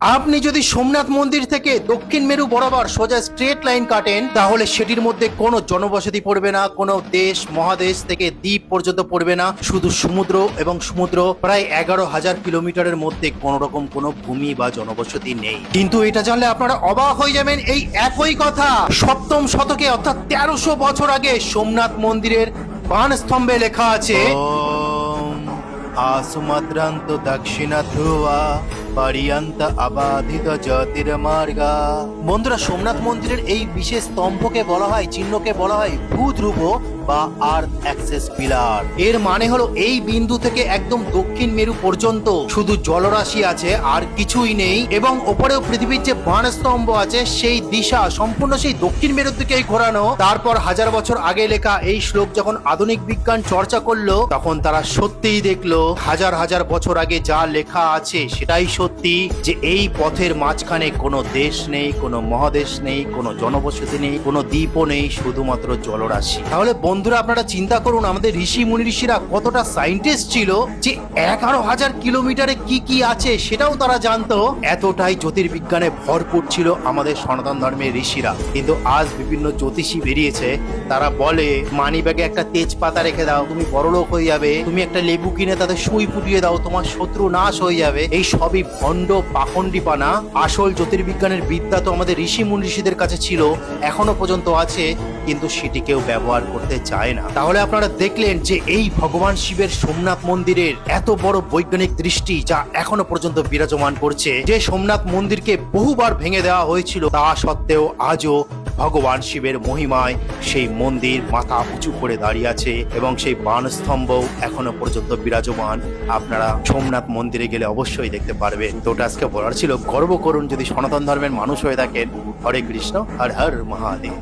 আপনি যদি সোমনাথ মন্দির থেকে দক্ষিণ মেরু বরাবর সোজা স্ট্রেট লাইন কাটেন তাহলে সেটির মধ্যে কোনো জনবসতি পড়বে না, কোনো দেশ মহাদেশ থেকে দ্বীপ পর্যন্ত পড়বে না, শুধু সমুদ্র এবং সমুদ্র। প্রায় 11,000 কিলোমিটারের মধ্যে কোন রকম কোনো ভূমি বা জনবসতি নেই। কিন্তু এটা জানলে আপনারা অবাক হয়ে যাবেন, এই একই কথা 7ম শতকে অর্থাৎ 1300 বছর আগে সোমনাথ মন্দিরের বাণস্তম্ভে লেখা আছে, আসুমাদ্রান্ত দক্ষিণা ধ্রুবা পরিয়ন্ত আবাধিত জ্যোতির্মার্গা। বন্ধুরা, সোমনাথ মন্দিরের এই বিশেষ স্তম্ভকে বলা হয়, চিহ্নকে বলা হয় ভূধ্রুব বা আর্থ অ্যাক্সেস পিলার। এর মানে হলো এই বিন্দু থেকে একদম দক্ষিণ মেরু পর্যন্ত শুধু জলরাশি আছে, আর কিছুই নেই। এবং ওপরেও পৃথিবীর যে বাণস্তম্ভ আছে সেই দিশা সম্পূর্ণ সেই দক্ষিণ মেরুর দিকেই ঘোরানো। তারপর 1000 বছর আগে লেখা এই শ্লোক যখন আধুনিক বিজ্ঞান চর্চা করলো, তখন তারা সত্যিই দেখলো হাজার হাজার বছর আগে যা লেখা আছে সেটাই সত্যি, যে এই পথের মাঝখানে কোনো দেশ নেই, কোনো মহাদেশ নেই, কোনো জনবসতি নেই, কোনো দ্বীপও নেই, শুধুমাত্র জলরাশি। তাহলে বন্ধুরা, আপনারা চিন্তা করুন আমাদের ঋষি মুনি ঋষিরা কতটা সায়েন্টিস্ট ছিল, যে 11,000 কিলোমিটারে কি কি আছে সেটাও তারা জানতো। এতটাই জ্যোতির্বিজ্ঞানে ভরপুর ছিল আমাদের সনাতন ধর্মের ঋষিরা। কিন্তু আজ বিভিন্ন জ্যোতিষী বেরিয়েছে, তারা বলে মানি ব্যাগে একটা তেজপাতা রেখে দাও, তুমি বড়লোক হয়ে যাবে, তুমি একটা লেবু কিনে তাতে সুই ফুটিয়ে দাও, তোমার শত্রু নাশ হয়ে যাবে। এই সবই ভণ্ড পাখণ্ডিপানা। আসল জ্যোতির্বিজ্ঞানের বিদ্যা তো আমাদের ঋষি মুনি ঋষিদের কাছে ছিল, এখনো পর্যন্ত আছে, কিন্তু সেটি কেউ ব্যবহার করতে চায় না। তাহলে আপনারা দেখলেন যে এই ভগবান শিবের সোমনাথ মন্দিরের এত বড় বৈজ্ঞানিক দৃষ্টি যা এখনো পর্যন্ত বিরাজমান করছে। যে সোমনাথ মন্দিরকে বহুবার ভেঙে দেওয়া হয়েছিল, তা সত্ত্বেও আজও ভগবান শিবের মহিমায় সেই মন্দির মাথা উঁচু করে দাঁড়িয়ে আছে এবং সেই বাণস্তম্ভ এখনো পর্যন্ত বিরাজমান। আপনারা সোমনাথ মন্দিরে গেলে অবশ্যই দেখতে পারবেন। তো ওটা আজকে বলার ছিল, গর্ব করুন যদি সনাতন ধর্মের মানুষ হয়ে থাকেন। হরে কৃষ্ণ, হর হর মহাদেব।